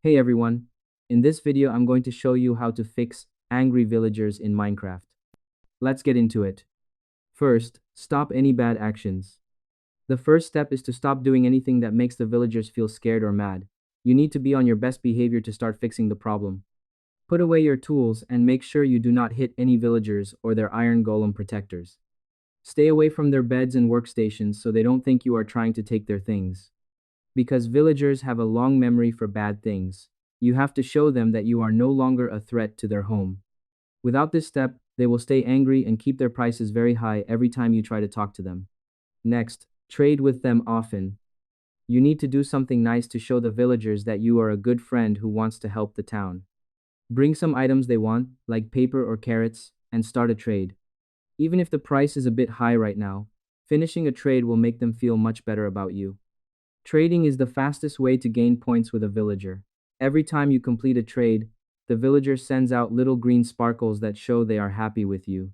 Hey everyone, in this video I'm going to show you how to fix angry villagers in Minecraft. Let's get into it. First, stop any bad actions. The first step is to stop doing anything that makes the villagers feel scared or mad. You need to be on your best behavior to start fixing the problem. Put away your tools and make sure you do not hit any villagers or their iron golem protectors. Stay away from their beds and workstations so they don't think you are trying to take their things. Because villagers have a long memory for bad things, you have to show them that you are no longer a threat to their home. Without this step, they will stay angry and keep their prices very high every time you try to talk to them. Next, trade with them often. You need to do something nice to show the villagers that you are a good friend who wants to help the town. Bring some items they want, like paper or carrots, and start a trade. Even if the price is a bit high right now, finishing a trade will make them feel much better about you. Trading is the fastest way to gain points with a villager. Every time you complete a trade, the villager sends out little green sparkles that show they are happy with you.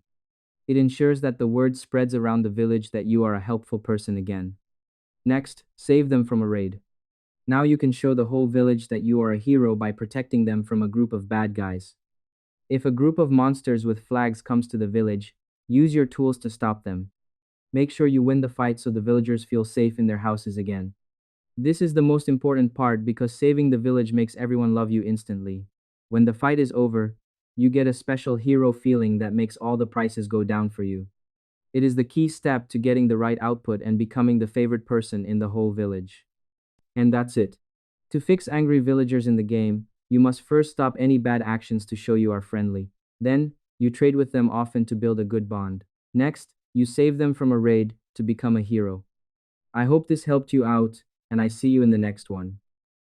It ensures that the word spreads around the village that you are a helpful person again. Next, save them from a raid. Now you can show the whole village that you are a hero by protecting them from a group of bad guys. If a group of monsters with flags comes to the village, use your tools to stop them. Make sure you win the fight so the villagers feel safe in their houses again. This is the most important part because saving the village makes everyone love you instantly. When the fight is over, you get a special hero feeling that makes all the prices go down for you. It is the key step to getting the right output and becoming the favorite person in the whole village. And that's it. To fix angry villagers in the game, you must first stop any bad actions to show you are friendly. Then, you trade with them often to build a good bond. Next, you save them from a raid to become a hero. I hope this helped you out, and I see you in the next one.